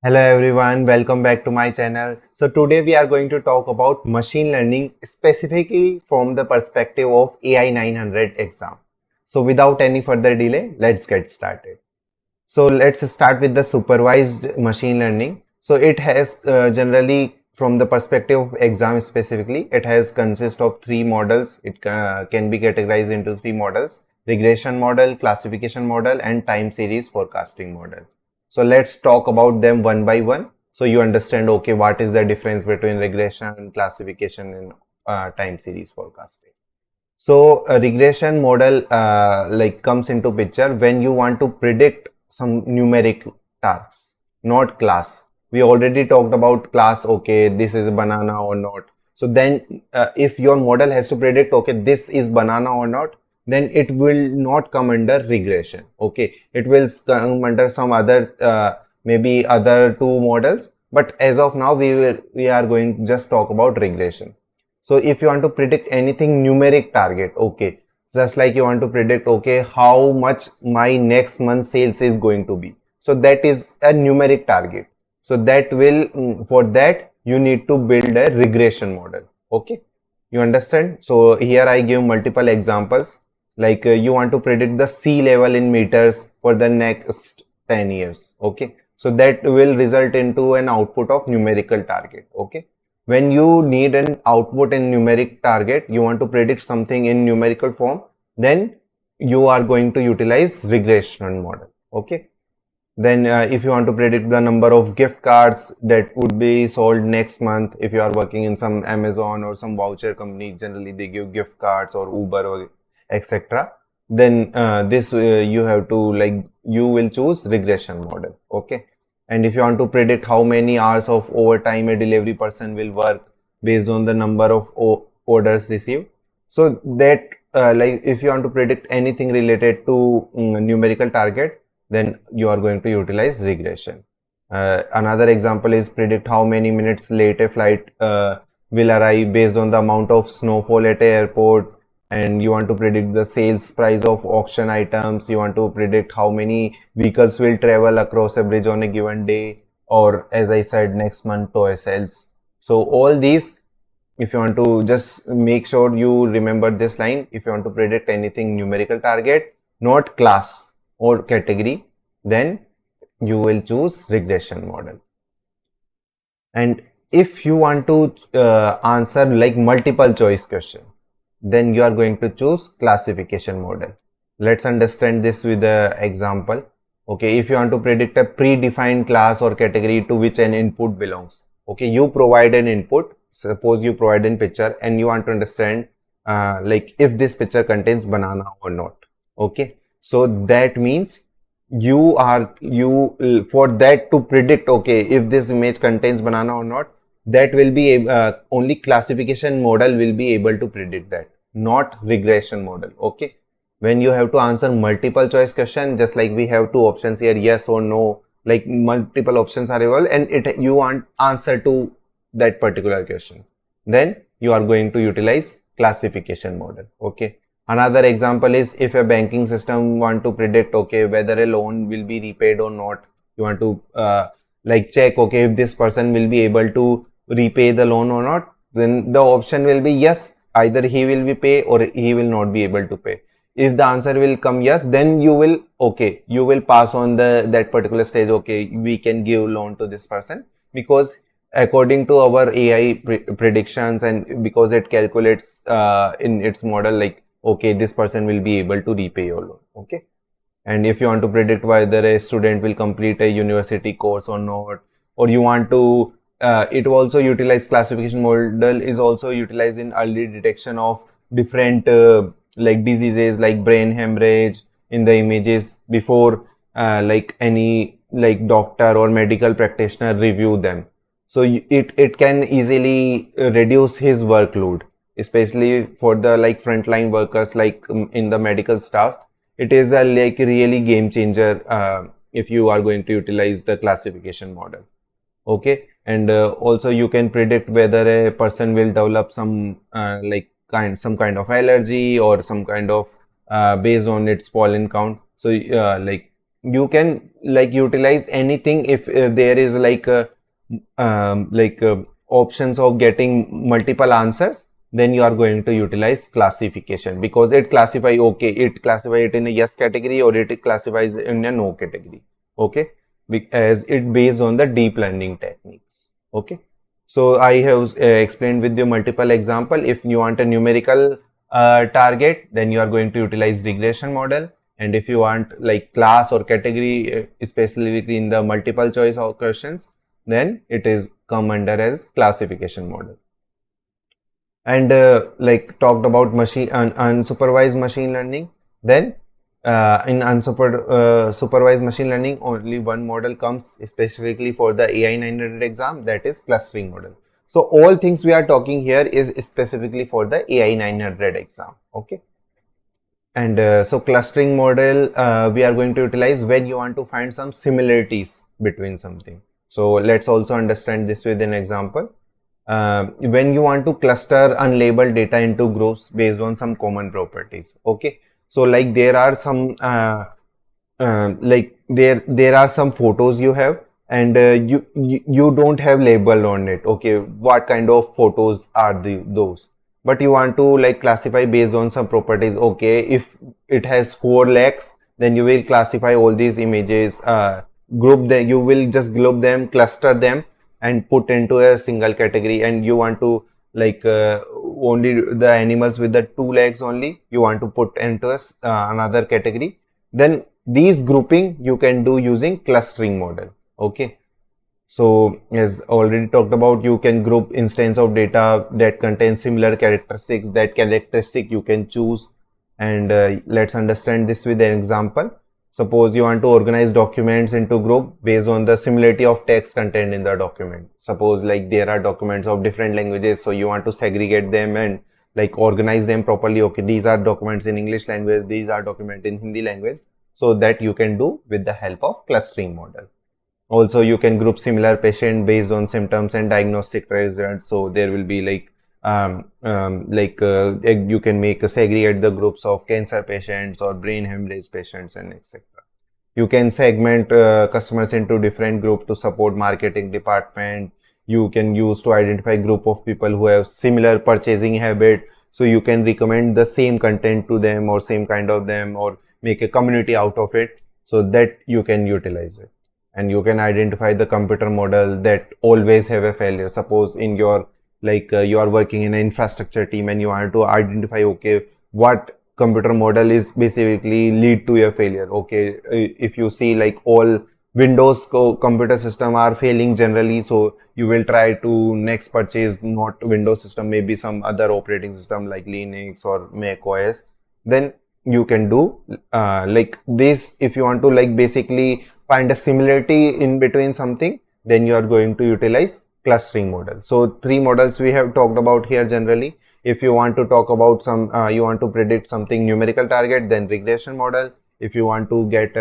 Hello everyone, welcome back to my channel. So today we are going to talk about machine learning specifically from the perspective of AI-900 exam. So without any further delay, let's get started. So let's start with the supervised machine learning. So it has generally from the perspective of exam specifically, it has consist of three models. It can be categorized into three models: regression model, classification model, and time series forecasting model. So let's talk about them one by one. So you understand, okay, what is the difference between regression, classification, and time series forecasting. So a regression model comes into picture when you want to predict some numeric tasks, not class. We already talked about class, okay, this is a banana or not. So then if your model has to predict, okay, this is banana or not, then it will not come under regression. Okay, it will come under some other maybe other two models. But as of now, we are going to just talk about regression. So if you want to predict anything numeric target, okay, just like you want to predict, okay, how much my next month sales is going to be. So that is a numeric target. So that will, for that, you need to build a regression model. Okay, you understand? So here I give multiple examples. Like you want to predict the sea level in meters for the next 10 years. Okay, so that will result into an output of numerical target. Okay, when you need an output in numeric target, you want to predict something in numerical form, then you are going to utilize regression model. Okay, then if you want to predict the number of gift cards that would be sold next month, if you are working in some Amazon or some voucher company, generally they give gift cards or Uber or etc., then this you have to, like, you will choose regression model. Okay, and if you want to predict how many hours of overtime a delivery person will work based on the number of orders received, so that like if you want to predict anything related to numerical target, then you are going to utilize regression. Another example is predict how many minutes late a flight will arrive based on the amount of snowfall at a airport, and you want to predict the sales price of auction items. You want to predict how many vehicles will travel across a bridge on a given day, or as I said, next month toy sales. So all these, if you want to just make sure you remember this line, if you want to predict anything numerical target, not class or category, then you will choose regression model. And if you want to answer like multiple choice question, then you are going to choose classification model. Let's understand this with an example. Okay, if you want to predict a predefined class or category to which an input belongs. Okay, you provide an input. Suppose you provide a picture and you want to understand like if this picture contains banana or not. Okay, so that means you for that to predict, okay, if this image contains banana or not, that will be only classification model will be able to predict that, not regression model. Okay, when you have to answer multiple choice question, just like we have two options here, yes or no, like multiple options are available, and it you want answer to that particular question, then you are going to utilize classification model. Okay, another example is if a banking system want to predict, okay, whether a loan will be repaid or not. You want to like check, okay, if this person will be able to repay the loan or not, then the option will be yes, either he will be pay or he will not be able to pay. If the answer will come yes, then you will, okay, you will pass on the that particular stage, okay, we can give loan to this person, because according to our AI predictions, and because it calculates in its model, like, okay, this person will be able to repay your loan. Okay, and if you want to predict whether a student will complete a university course or not, or you want to it also utilize classification model is also utilized in early detection of different like diseases like brain hemorrhage in the images before like any like doctor or medical practitioner review them. So it can easily reduce his workload, especially for the like frontline workers, like in the medical staff. It is a like really game changer if you are going to utilize the classification model. Okay, and also you can predict whether a person will develop some like some kind of allergy or some kind of based on its pollen count. So like you can like utilize anything if there is options of getting multiple answers, then you are going to utilize classification, because it classify, okay, it classify it in a yes category or it classifies in a no category, okay, as it based on the deep learning techniques. Okay, so I have explained with you multiple example. If you want a numerical target, then you are going to utilize regression model. And if you want like class or category, specifically in the multiple choice of questions, then it is come under as classification model. And like talked about unsupervised machine learning, then in supervised machine learning, only one model comes specifically for the AI-900 exam, that is clustering model. So all things we are talking here is specifically for the AI-900 exam. Okay. And so clustering model we are going to utilize when you want to find some similarities between something. So let's also understand this with an example. When you want to cluster unlabeled data into groups based on some common properties. Okay, so like there are some there are some photos you have, and you don't have label on it. Okay, what kind of photos are those? But you want to like classify based on some properties. Okay, if it has 4 legs, then you will classify all these images, group them, you will just group them, cluster them, and put into a single category. And you want to like only the animals with the 2 legs only you want to put into another category. Then these grouping you can do using clustering model. Okay, so as already talked about, you can group instance of data that contains similar characteristics. That characteristic you can choose. And let's understand this with an example. Suppose you want to organize documents into group based on the similarity of text contained in the document. Suppose like there are documents of different languages, so you want to segregate them and like organize them properly. Okay, these are documents in English language, these are documents in Hindi language. So that you can do with the help of clustering model. Also, you can group similar patient based on symptoms and diagnostic results. So there will be like you can make segregate the groups of cancer patients or brain hemorrhage patients and etc. You can segment customers into different group to support marketing department. You can use to identify group of people who have similar purchasing habit. So you can recommend the same content to them or same kind of them, or make a community out of it, so that you can utilize it. And you can identify the computer model that always have a failure. Suppose in your you are working in an infrastructure team and you want to identify, okay, what computer model is basically lead to a failure. Okay, if you see like all Windows computer system are failing generally, so you will try to next purchase not Windows system, maybe some other operating system like Linux or Mac OS. Then you can do like this. If you want to like basically find a similarity in between something, then you are going to utilize clustering model. So 3 models we have talked about here generally. If you want to talk about some you want to predict something numerical target, then regression model. If you want to get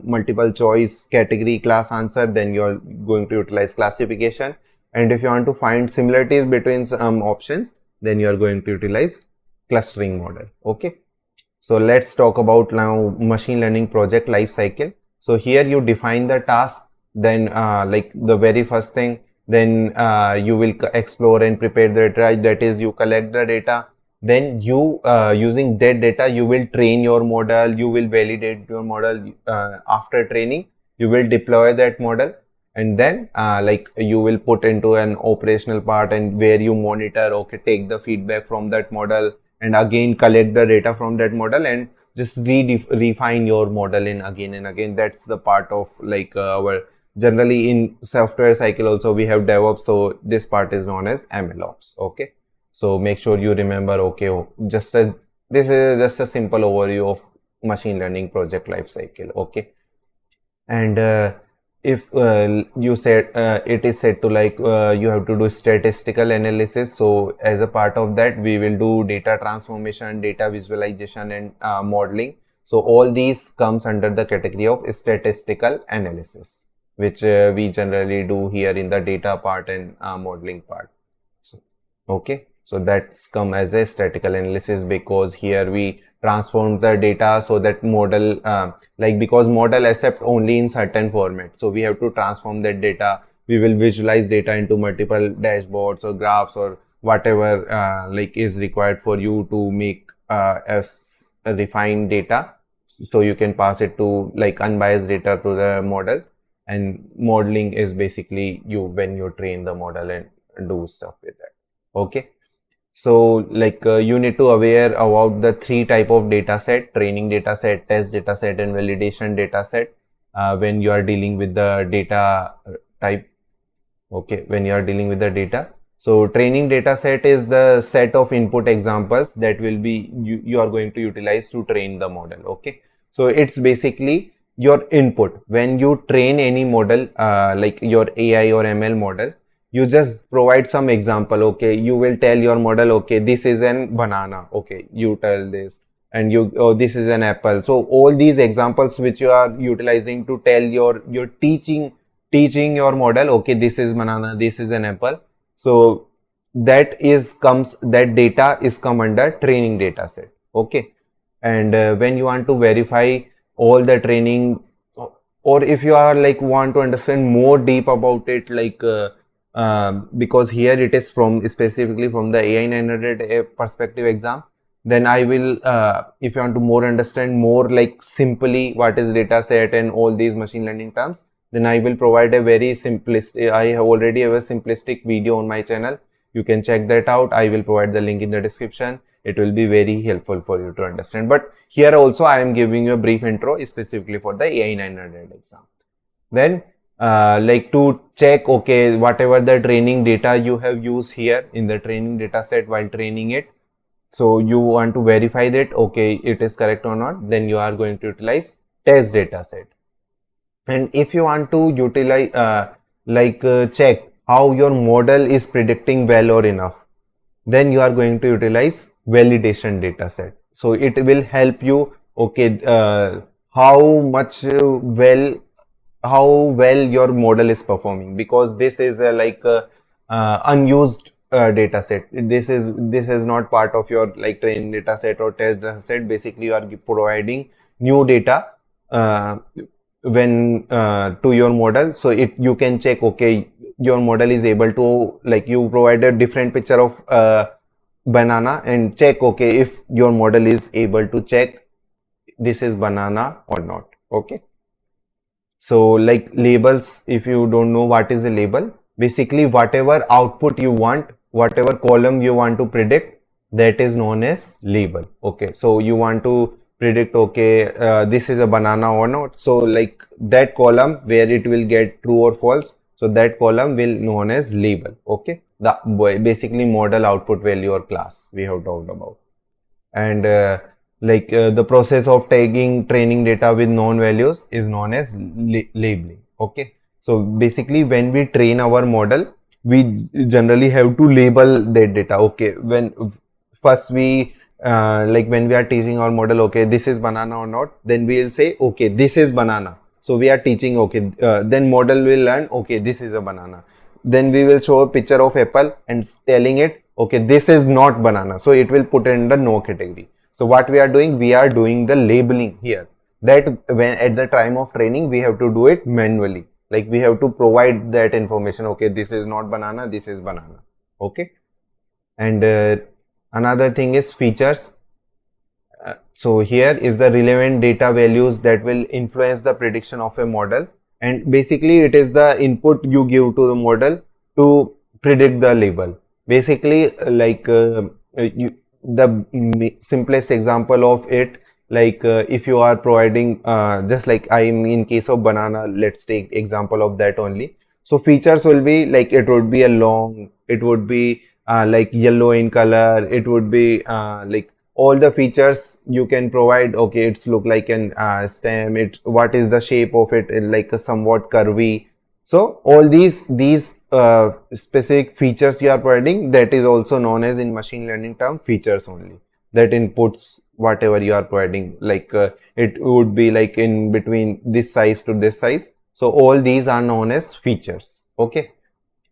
multiple choice category class answer, then you are going to utilize classification. And if you want to find similarities between some options, then you are going to utilize clustering model. Okay, so let's talk about now machine learning project life cycle. So here you define the task, then like the very first thing, then you will explore and prepare the data, that is you collect the data. Then you using that data you will train your model, you will validate your model. After training you will deploy that model, and then like you will put into an operational part, and where you monitor, okay, take the feedback from that model and again collect the data from that model and just refine your model in again and again. That's the part of like our generally in software cycle also we have DevOps, so this part is known as MLOps. Okay, so make sure you remember. Okay, this is just a simple overview of machine learning project life cycle. Okay, and if you said it is said to like you have to do statistical analysis, so as a part of that we will do data transformation, data visualization, and modeling. So all these comes under the category of statistical analysis, which we generally do here in the data part and modeling part. So, okay, so that's come as a statistical analysis, because here we transform the data so that model, like because model accept only in certain format, so we have to transform that data. We will visualize data into multiple dashboards or graphs or whatever like is required for you to make a refined data, so you can pass it to like unbiased data to the model. And modeling is basically you when you train the model and do stuff with that. Okay, so like you need to aware about the three type of data set: training data set, test data set, and validation data set when you are dealing with the data type. Okay, when you are dealing with the data. So training data set is the set of input examples that will be you are going to utilize to train the model. Okay, so it's basically your input when you train any model like your AI or ML model. You just provide some example. Okay, you will tell your model, okay, this is an banana. Okay, you tell this, and you, oh, this is an apple. So all these examples which you are utilizing to tell your teaching your model, okay, this is banana, this is an apple. So that data is come under training data set. Okay, and when you want to verify all the training, or if you are like want to understand more deep about it, like because here it is from specifically from the AI-900 perspective exam, then I will if you want to more understand more like simply what is data set and all these machine learning terms, then I will provide a very simplistic, I have already have a simplistic video on my channel. You can check that out. I will provide the link in the description. It will be very helpful for you to understand. But here also I am giving you a brief intro specifically for the AI-900 exam. Then like to check, okay, whatever the training data you have used here in the training data set while training it, so you want to verify that, okay, it is correct or not, then you are going to utilize test data set. And if you want to utilize check how your model is predicting well or enough, then you are going to utilize validation data set. So it will help you, okay, how much how well your model is performing, because this is a unused data set. This is not part of your like training data set or test data set. Basically you are providing new data when to your model, so you can check, okay, your model is able to, like, you provide a different picture of banana and check, okay, if your model is able to check this is banana or not. Okay, so like labels, if you don't know what is a label, basically whatever output you want, whatever column you want to predict, that is known as label. Okay, so you want to predict, okay, this is a banana or not, so like that column where it will get true or false, so that column will known as label. Okay, the basically model output value or class we have talked about. And the process of tagging training data with known values is known as labeling. Okay, so basically when we train our model, we generally have to label that data. Okay, when first we when we are teaching our model, okay, this is banana or not, then we will say, okay, this is banana. So we are teaching, okay, then model will learn, okay, this is a banana. Then we will show a picture of apple and telling it, okay, this is not banana, so it will put it in the no category. So what we are doing the labeling here, that when at the time of training we have to do it manually, like we have to provide that information, okay, this is not banana, this is banana. Okay, and another thing is features. So here is the relevant data values that will influence the prediction of a model, and basically it is the input you give to the model to predict the label. Basically the simplest example of it, if you are providing just like I'm in case of banana, let's take example of that only. So features will be like, it would be a long, it would be like yellow in color, it would be like all the features you can provide. Okay, it's look like an stem, it what is the shape of it, like a somewhat curvy. So all these specific features you are providing, that is also known as in machine learning term features only, that inputs whatever you are providing, like it would be like in between this size to this size. So all these are known as features. Okay,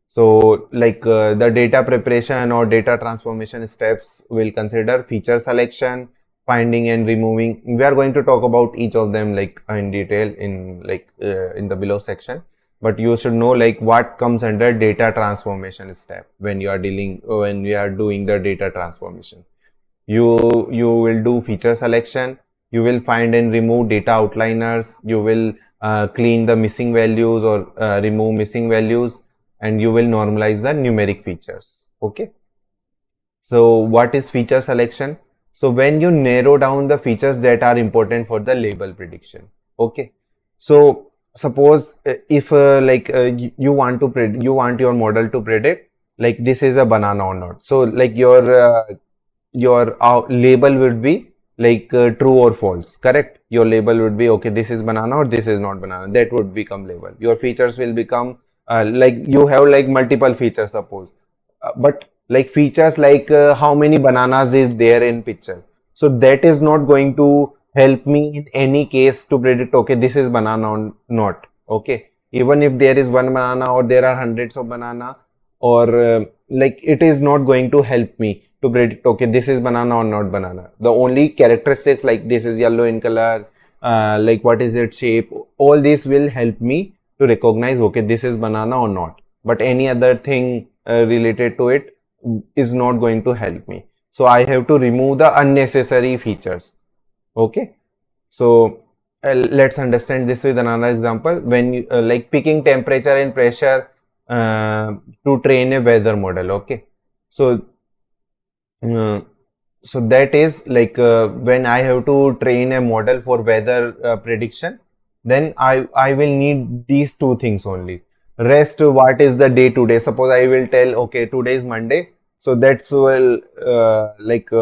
so the data preparation or data transformation steps will consider feature selection, finding and removing. We are going to talk about each of them like in detail in in the below section, but you should know like what comes under data transformation step when you are doing the data transformation. You will do feature selection, you will find and remove data outliners, you will clean the missing values or remove missing values, and you will normalize the numeric features. Okay. So what is feature selection? So when you narrow down the features that are important for the label prediction. Okay. So suppose if you want to you want your model to predict like this is a banana or not. So like your label would be like true or false, correct? Your label would be okay, this is banana or this is not banana. That would become label. Your features will become like you have like multiple features, suppose, but like features like how many bananas is there in picture. So that is not going to help me in any case to predict okay this is banana or not. Okay, even if there is one banana or there are hundreds of banana, or like it is not going to help me to predict okay this is banana or not banana. The only characteristics like this is yellow in color, like what is its shape, all this will help me to recognize okay this is banana or not, but any other thing related to it is not going to help me. So I have to remove the unnecessary features. Okay, so let's understand this with another example. When you like picking temperature and pressure to train a weather model. Okay, so uh, so that is like when I have to train a model for weather prediction, then I will need these two things only. Rest, what is the day today? Suppose I will tell okay today is Monday, so that's well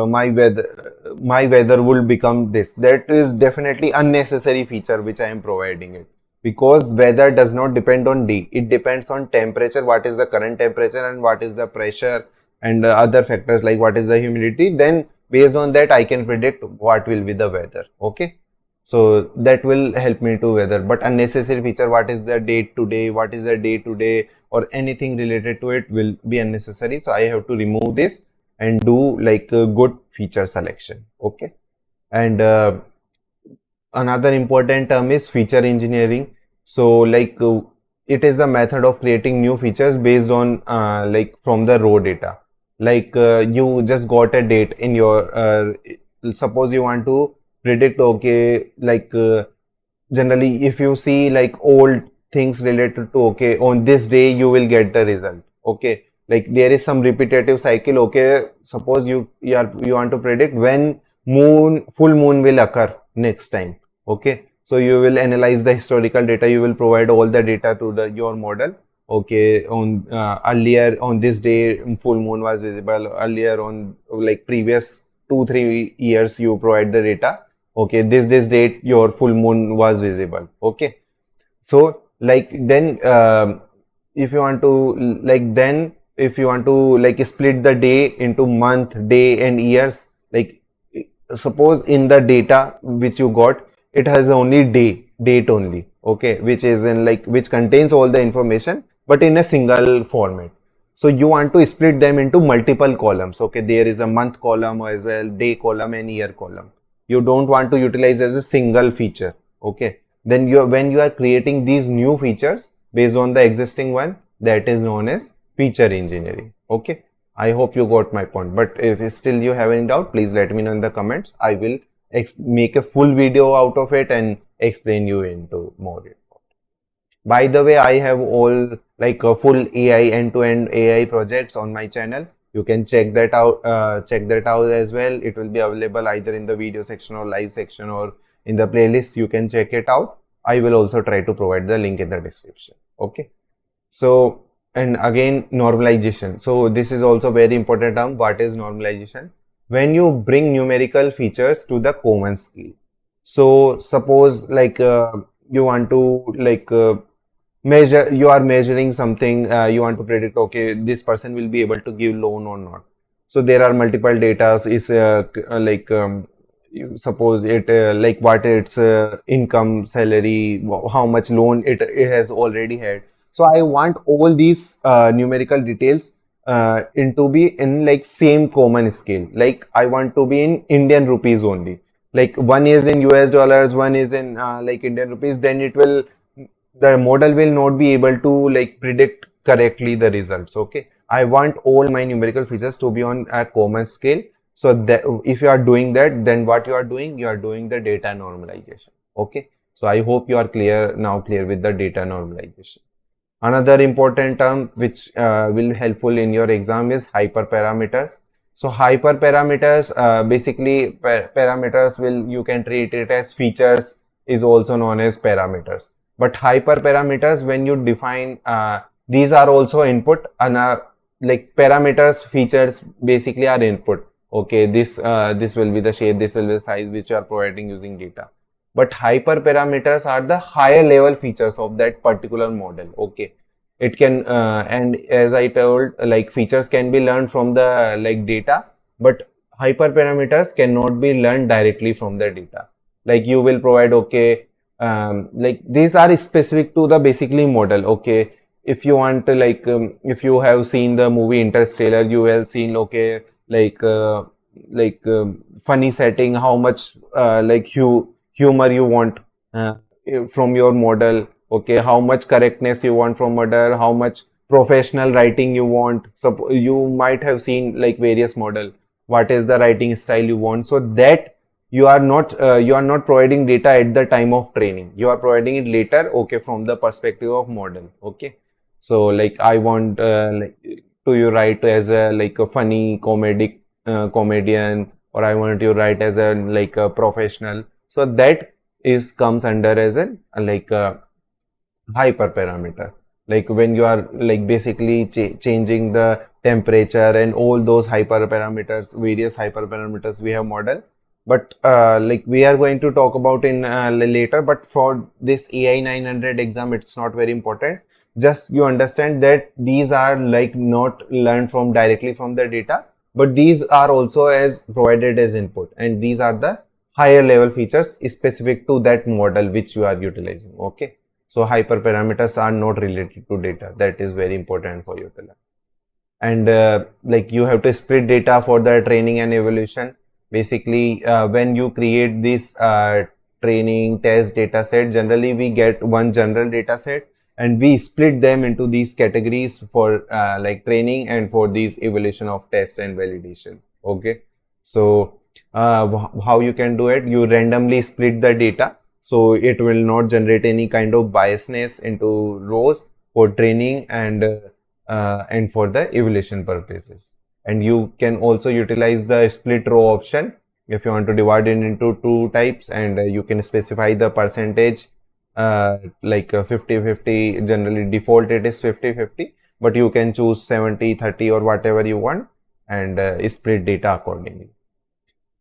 my weather will become this. That is definitely unnecessary feature which I am providing it, because weather does not depend on day, it depends on temperature, what is the current temperature and what is the pressure and other factors like what is the humidity. Then based on that I can predict what will be the weather. Okay, so that will help me to weather. But unnecessary feature, what is the date today, what is the day today, or anything related to it will be unnecessary. So I have to remove this and do like a good feature selection. Okay, and another important term is feature engineering. So like it is the method of creating new features based on like from the raw data. Like you just got a date in your suppose you want to predict okay like generally if you see like old things related to okay on this day you will get the result. Okay, like there is some repetitive cycle. Okay, suppose you want to predict when full moon will occur next time. Okay, so you will analyze the historical data, you will provide all the data to your model. Okay, on earlier on this day full moon was visible, earlier on like previous 2-3 years you provide the data. Okay, this date your full moon was visible. Okay, so like then if you want to split the day into month, day and years, like suppose in the data which you got it has only date only. Okay, which is in like which contains all the information but in a single format. So you want to split them into multiple columns. Okay, there is a month column as well, day column and year column. You don't want to utilize as a single feature. Okay, then when you are creating these new features based on the existing one, that is known as feature engineering. Okay, I hope you got my point, but if still you have any doubt, please let me know in the comments. I will make a full video out of it and explain you into more. By the way, I have all like a full AI end-to-end AI projects on my channel. You can check that out. Check that out as well. It will be available either in the video section or live section or in the playlist. You can check it out. I will also try to provide the link in the description. Okay. So, and again, normalization. So this is also very important term. What is normalization? When you bring numerical features to the common scale. So suppose like you want to like you are measuring something, you want to predict okay this person will be able to give loan or not. So there are multiple data is you suppose it like what its income, salary, how much loan it has already had. So I want all these numerical details into be in like same common scale. Like I want to be in Indian rupees only. Like one is in US dollars, one is in like Indian rupees. Then it will, the model will not be able to like predict correctly the results. Okay, I want all my numerical features to be on a common scale. So that if you are doing that, then what you are doing the data normalization. Okay, so I hope you are clear with the data normalization. Another important term which will helpful in your exam is hyperparameters. So hyperparameters, basically parameters will, you can treat it as features, is also known as parameters. But hyperparameters, when you define, these are also input, and like parameters, features basically are input. Okay, this will be the shape, this will be the size which you are providing using data. But hyperparameters are the higher level features of that particular model. Okay, it can and as I told, like features can be learned from the like data, but hyperparameters cannot be learned directly from the data. Like you will provide, okay, like these are specific to the basically model. Okay, if you want to like if you have seen the movie Interstellar, you have seen, okay, like funny setting, how much like humor you want from your model. Okay, how much correctness you want from model, how much professional writing you want. So you might have seen like various model, what is the writing style you want. So that you are not providing data at the time of training, you are providing it later. Okay, from the perspective of model. Okay, so like I want like to you write as a like a funny comedic comedian, or I want you write as a like a professional. So that is comes under as a like a hyperparameter. Like when you are like basically changing the temperature and all those hyperparameters, various hyperparameters we have model. But like we are going to talk about in later. But for this AI-900 exam, it's not very important. Just you understand that these are like not learned from directly from the data, but these are also as provided as input, and these are the higher level features specific to that model which you are utilizing. Okay, so hyperparameters are not related to data. That is very important for you to learn. And like you have to split data for the training and evaluation. Basically, when you create this training test data set, generally we get one general data set, and we split them into these categories for like training and for these evaluation of tests and validation. Okay, so how you can do it? You randomly split the data, so it will not generate any kind of biasness into rows for training and for the evaluation purposes. And you can also utilize the split row option if you want to divide it into two types, and you can specify the percentage like 50-50. Generally default it is 50-50, but you can choose 70-30 or whatever you want, and split data accordingly.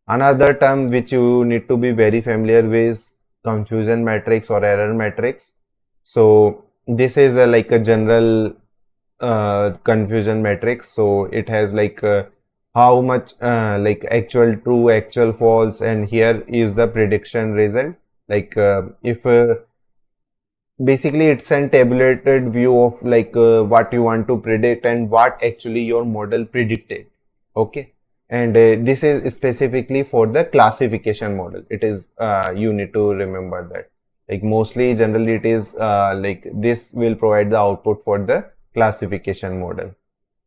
Another term which you need to be very familiar with, confusion matrix or error matrix. So this is like a general confusion matrix. So it has like how much like actual true, actual false, and here is the prediction result. Like if basically it's a tabulated view of like what you want to predict and what actually your model predicted. Okay, and this is specifically for the classification model. It is you need to remember that, like mostly generally it is like this will provide the output for the classification model.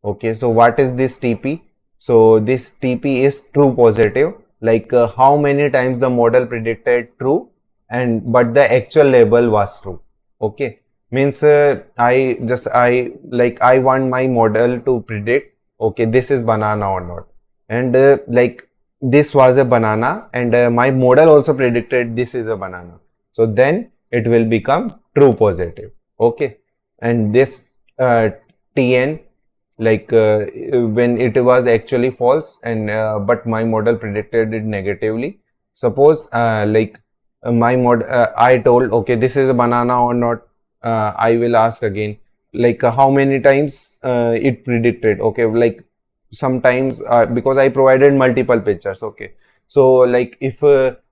Okay, so what is this TP? So this TP is true positive, like how many times the model predicted true, and but the actual label was true. Okay, means I want my model to predict, okay, this is banana or not, and like this was a banana, and my model also predicted this is a banana. So then it will become true positive. Okay, and this TN, like when it was actually false, and but my model predicted it negatively. Suppose like my mod I told, okay, this is a banana or not. I will ask again, like how many times it predicted. Okay, like sometimes because I provided multiple pictures. Okay, so like if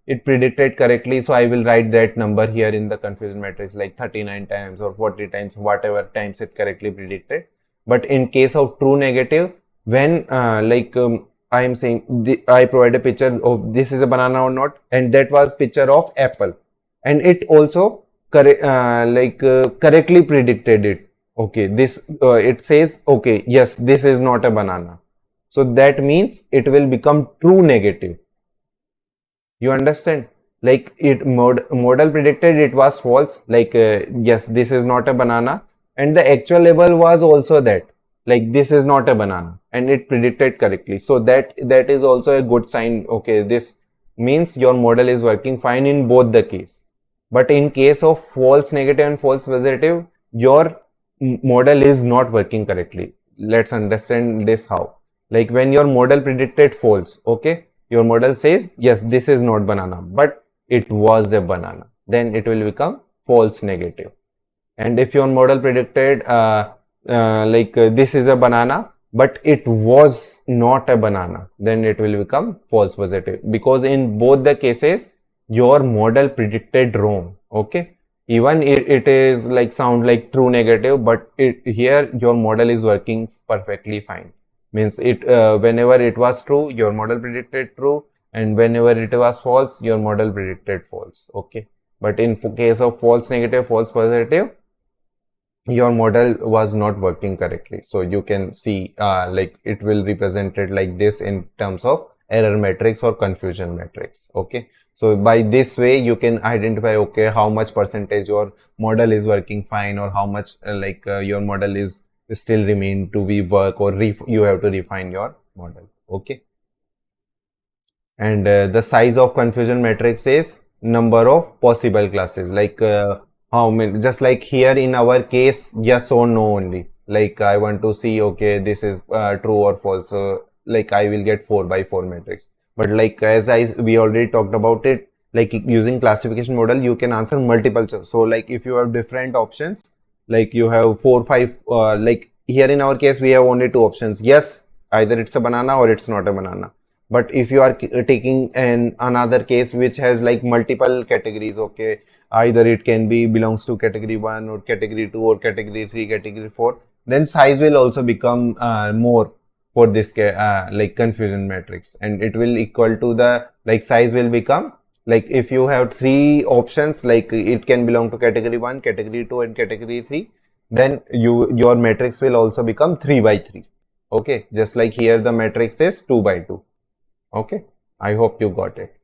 it predicted correctly, so I will write that number here in the confusion matrix, like 39 times or 40 times, whatever times it correctly predicted. But in case of true negative, when I am saying I provide a picture of this is a banana or not, and that was picture of apple, and it also correctly predicted it. Okay, this it says okay, yes, this is not a banana. So that means it will become true negative. You understand? Like model predicted it was false. Yes, this is not a banana, and the actual label was also that like this is not a banana, and it predicted correctly. So that is also a good sign. Okay, this means your model is working fine in both the case. But in case of false negative and false positive, your model is not working correctly. Let's understand this how. Like when your model predicted false, okay, your model says yes, this is not banana, but it was a banana, then it will become false negative. And if your model predicted this is a banana, but it was not a banana, then it will become false positive, because in both the cases your model predicted wrong. Okay, even it is like sound like true negative, but here your model is working perfectly fine. Means it whenever it was true, your model predicted true, and whenever it was false, your model predicted false. Okay, but in case of false negative, false positive, your model was not working correctly. So you can see like it will represent it like this in terms of error matrix or confusion matrix. Okay, so by this way you can identify okay how much percentage your model is working fine, or how much your model is still remain to be work, or you have to refine your model. Okay, and the size of confusion matrix is number of possible classes, how many, just like here in our case, yes or no only. Like I want to see okay this is true or false, so like I will get 4 by 4 matrix. But like as we already talked about it, like using classification model you can answer multiple choice. So like if you have different options, like you have 4 5 like here in our case we have only 2 options, yes, either it's a banana or it's not a banana. But if you are taking another case which has like multiple categories, okay, either it can be belongs to category 1 or category 2 or category 3, category 4, then size will also become more for this like confusion matrix, and it will equal to the like size will become like if you have 3 options, like it can belong to category 1, category 2 and category 3, then your matrix will also become 3 by 3. Okay, just like here the matrix is 2 by 2. Okay, I hope you got it.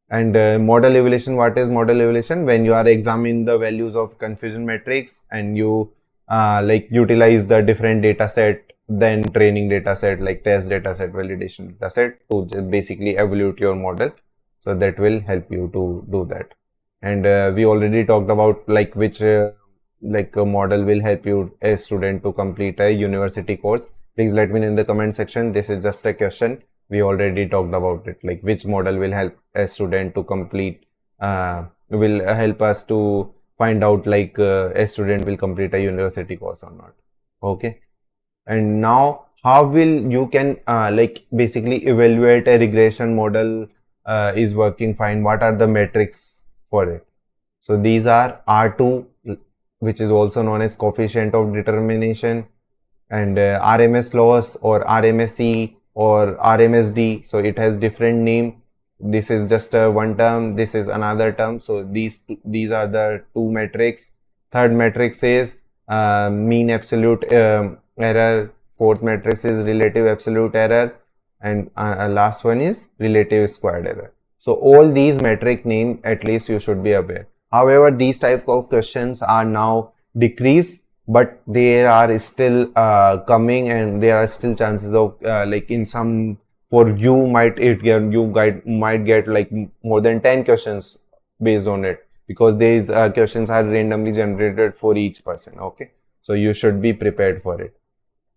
And model evaluation, what is model evaluation? When you are examining the values of confusion matrix and you like utilize the different data set, then training data set, like test data set, validation data set, to basically evaluate your model. So that will help you to do that. And we already talked about like which like a model will help you a student to complete a university course. Please let me know in the comment section. This is just a question. We already talked about it, like which model will help a student to complete will help us to find out like a student will complete a university course or not. Okay, and now how will you can like basically evaluate a regression model is working fine? What are the metrics for it? So these are R2, which is also known as coefficient of determination, and RMS loss or RMSE or RMSD. So it has different name. This is just one term, this is another term. So these are the 2 metrics. Third matrix is mean absolute error. Fourth matrix is relative absolute error, and last one is relative squared error. So all these metric name at least you should be aware. However, these type of questions are now decreased, but they are still coming, and there are still chances of like in some, for you might get like more than 10 questions based on it, because these questions are randomly generated for each person. Okay, so you should be prepared for it.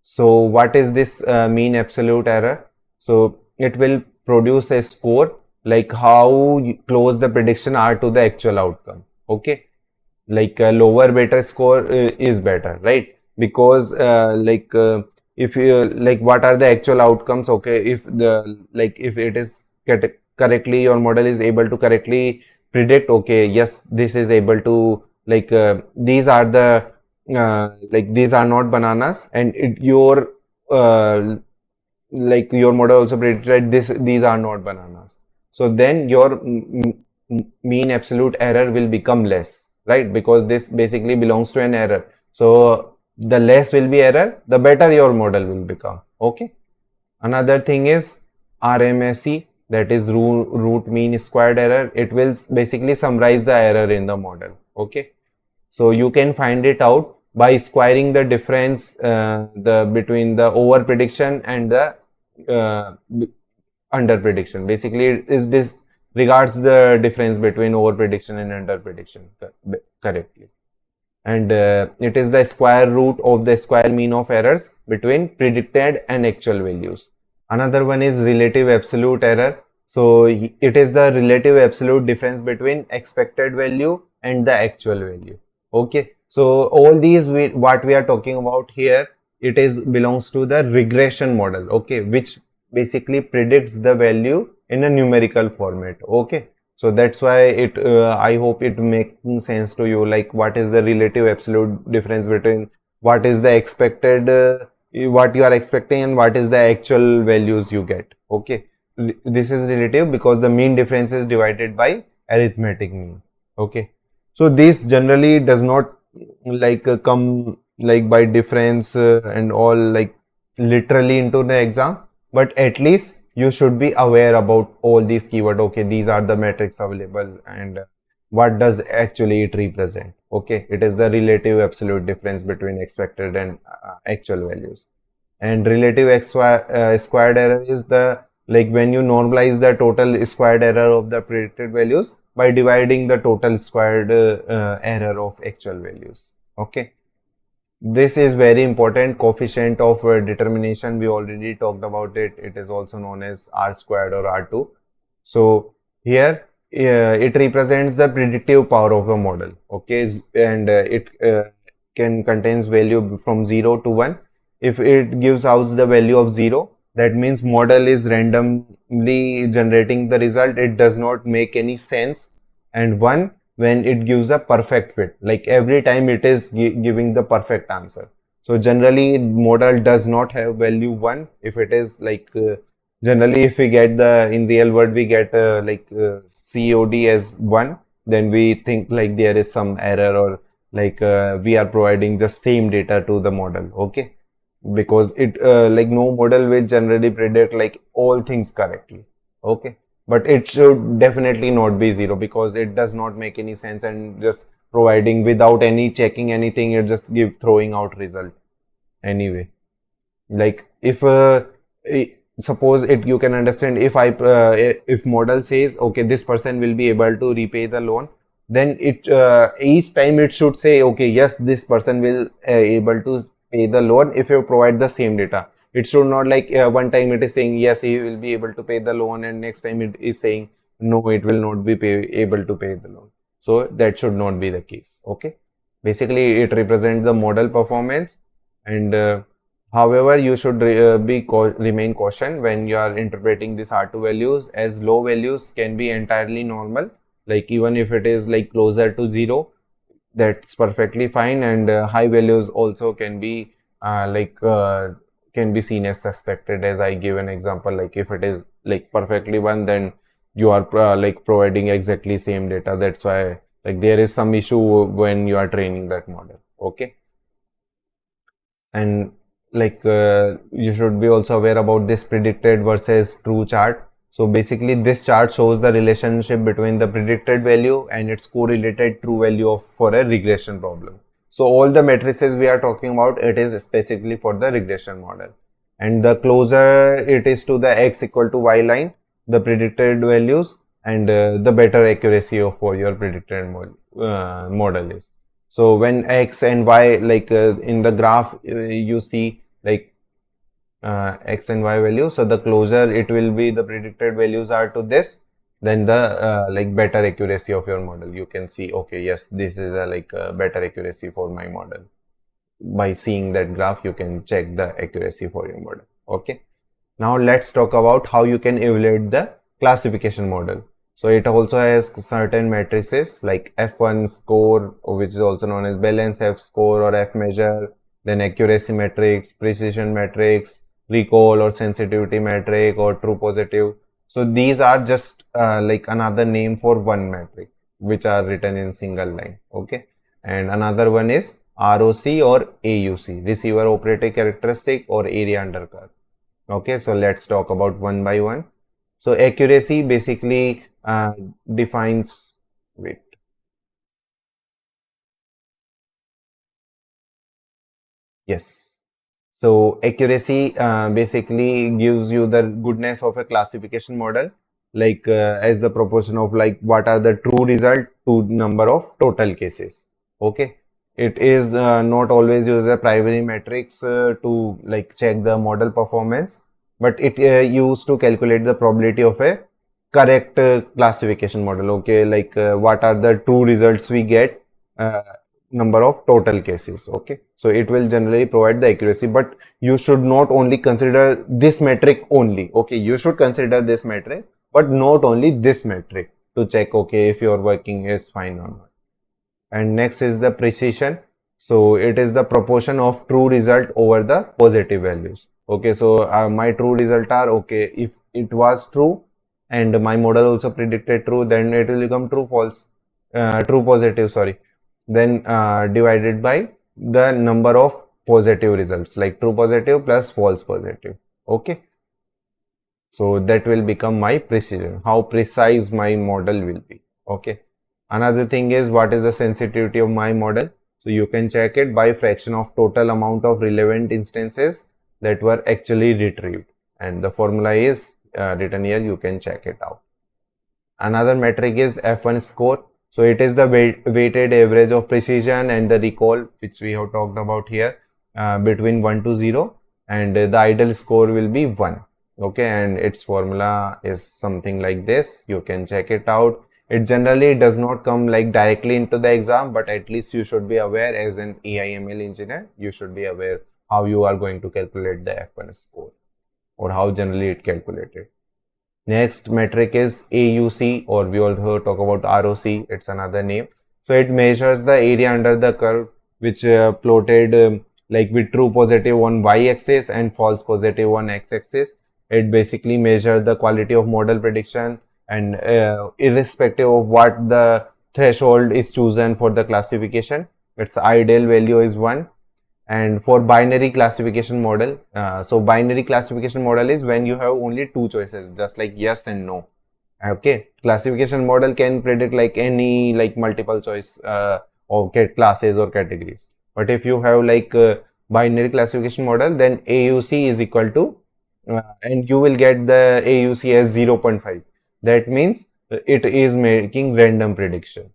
So what is this mean absolute error? So it will produce a score like how close the prediction are to the actual outcome. Okay, like a lower better score is better, right? Because if you like what are the actual outcomes, okay, if the like if it is correctly, your model is able to correctly predict, okay, yes, this is able to like these are the like these are not bananas, and your like your model also predicted these are not bananas. So then your mean absolute error will become less, right? Because this basically belongs to an error. So the less will be error, the better your model will become. Okay. Another thing is RMSE, that is root mean squared error. It will basically summarize the error in the model. Okay. So you can find it out by squaring the difference between the over prediction and the uh, under prediction. Basically, is this regards the difference between over prediction and under prediction correctly, and it is the square root of the square mean of errors between predicted and actual values. Another one is relative absolute error. So it is the relative absolute difference between expected value and the actual value. Okay, so all these what we are talking about here, it is belongs to the regression model. Okay, which basically predicts the value in a numerical format. Okay, so that's why it I hope it making sense to you, like what is the relative absolute difference between what is the expected what you are expecting and what is the actual values you get. Okay, this is relative because the mean difference is divided by arithmetic mean. Okay, so this generally does not like come like by difference and all like literally into the exam, but at least you should be aware about all these keyword. Okay, these are the metrics available, and what does actually it represent. Okay, it is the relative absolute difference between expected and actual values. And relative squared error is the like when you normalize the total squared error of the predicted values by dividing the total squared error of actual values. Okay, this is very important. Coefficient of determination, we already talked about it. It is also known as R squared or R2. So here it represents the predictive power of the model. Okay, and it can contains value from 0 to 1. If it gives out the value of 0, that means model is randomly generating the result. It does not make any sense. And 1, when it gives a perfect fit, like every time it is giving the perfect answer. So generally model does not have value 1 if it is like generally if we get the in real world we get COD as 1, then we think like there is some error or like we are providing just same data to the model. Okay, because it like no model will generally predict like all things correctly. Okay, but it should definitely not be 0 because it does not make any sense, and just providing without any checking anything, it just give throwing out result anyway. Like if suppose it, you can understand, if if model says okay this person will be able to repay the loan, then it each time it should say okay yes this person will able to pay the loan if you provide the same data. It should not like one time it is saying yes he will be able to pay the loan and next time it is saying no it will not be able to pay the loan. So that should not be the case. Okay, basically it represents the model performance, and however you should remain caution when you are interpreting these R2 values, as low values can be entirely normal, like even if it is like closer to 0, that's perfectly fine, and high values also can be can be seen as suspected. As I give an example, like if it is like perfectly 1, then you are like providing exactly same data. That's why like there is some issue when you are training that model. Okay, and like you should be also aware about this predicted versus true chart. So basically this chart shows the relationship between the predicted value and its correlated true value for a regression problem. So all the matrices we are talking about, it is specifically for the regression model, and the closer it is to the x equal to y line, the predicted values, and the better accuracy of for your predicted model is. So when x and y, like in the graph you see like x and y values, so the closer it will be the predicted values are to this, then the like better accuracy of your model. You can see okay yes this is a like better accuracy for my model. By seeing that graph you can check the accuracy for your model. Okay, now let's talk about how you can evaluate the classification model. So it also has certain matrices like F1 score, which is also known as balance F score or F measure, then accuracy matrix, precision matrix, recall or sensitivity metric, or true positive. So these are just like another name for one metric which are written in single line. Okay. And another one is ROC or AUC, receiver operating characteristic or area under curve. Okay, so let's talk about one by one. So accuracy basically defines, wait, yes. So accuracy basically gives you the goodness of a classification model, like as the proportion of like what are the true result to number of total cases. Okay, it is not always use a primary matrix to like check the model performance, but it used to calculate the probability of a correct classification model. Okay, like what are the true results we get. Number of total cases. Okay, so it will generally provide the accuracy, but you should not only consider this metric only. Okay, you should consider this metric, but not only this metric to check okay if your working is fine or not. And next is the precision. So it is the proportion of true result over the positive values. Okay, so my true result are, okay, if it was true and my model also predicted true, then it will become true false, true positive, sorry, then divided by the number of positive results, like true positive plus false positive. Okay, so that will become my precision, how precise my model will be. Okay, another thing is what is the sensitivity of my model. So you can check it by fraction of total amount of relevant instances that were actually retrieved, and the formula is written here, you can check it out. Another metric is F1 score. So it is the weighted average of precision and the recall, which we have talked about here, between 1 to 0, and the ideal score will be 1. Okay, and its formula is something like this. You can check it out. It generally does not come like directly into the exam, but at least you should be aware as an AI/ML engineer, you should be aware how you are going to calculate the F1 score or how generally it calculated. Next metric is AUC, or we also talk about ROC, it's another name. So it measures the area under the curve, which plotted like with true positive on y-axis and false positive on x-axis. It basically measures the quality of model prediction, and irrespective of what the threshold is chosen for the classification, its ideal value is 1. And for binary classification model, so binary classification model is when you have only two choices, just like yes and no. Okay, classification model can predict like any like multiple choice of classes or categories. But if you have like binary classification model, then AUC is equal to and you will get the AUC as 0.5. That means it is making random prediction.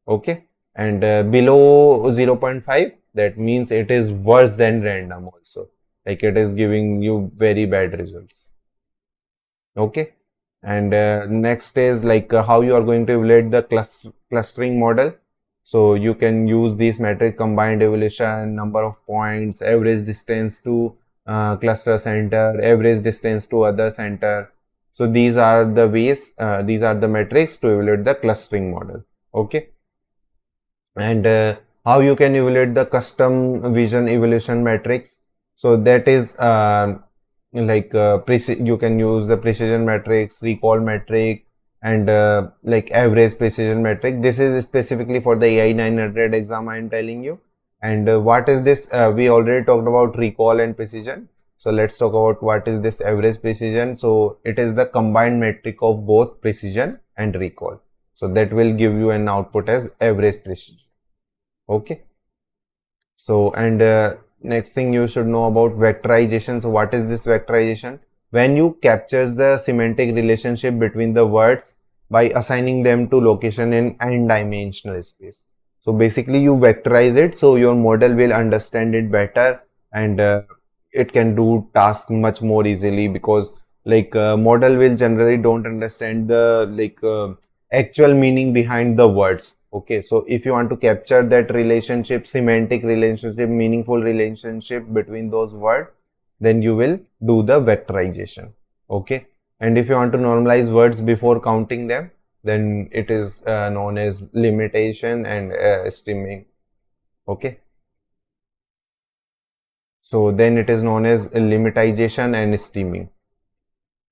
Okay, and below 0.5, that means it is worse than random also, like it is giving you very bad results. Okay, and next is like how you are going to evaluate the clustering model. So you can use these metric: combined evaluation, number of points, average distance to cluster center, average distance to other center. So these are the ways, these are the metrics to evaluate the clustering model. Okay, and how you can evaluate the custom vision evaluation matrix. So that is like you can use the precision matrix, recall metric, and like average precision metric. This is specifically for the AI-900 exam I am telling you. And what is this? We already talked about recall and precision. So let's talk about what is this average precision. So it is the combined metric of both precision and recall. So that will give you an output as average precision. Okay, so and next thing you should know about vectorization. So what is this vectorization? When you captures the semantic relationship between the words by assigning them to location in n-dimensional space. So basically you vectorize it so your model will understand it better, and it can do tasks much more easily, because like model will generally don't understand the like actual meaning behind the words. Okay, so if you want to capture that relationship, semantic relationship, meaningful relationship between those words, then you will do the vectorization. Okay, and if you want to normalize words before counting them, then it is known as limitation and streaming. Okay, so then it is known as limitization and streaming.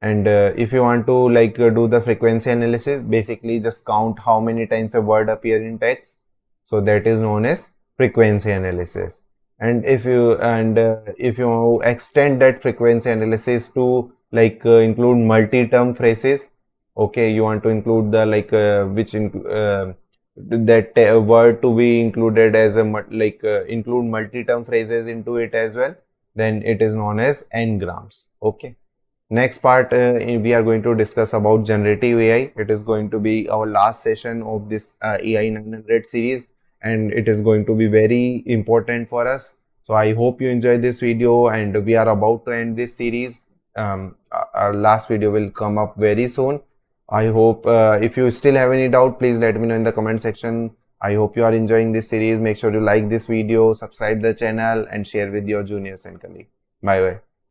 And if you want to do the frequency analysis, basically just count how many times a word appear in text. So that is known as frequency analysis. And if you extend that frequency analysis to include multi-term phrases, okay, you want to include the that word to be included as a include multi-term phrases into it as well, then it is known as n-grams. Okay. Next part, we are going to discuss about generative AI. It is going to be our last session of this AI-900 series, and it is going to be very important for us. So I hope you enjoyed this video, and we are about to end this series. Our last video will come up very soon. I hope if you still have any doubt, please let me know in the comment section. I hope you are enjoying this series. Make sure to like this video, subscribe the channel, and share with your juniors and colleagues. Bye bye.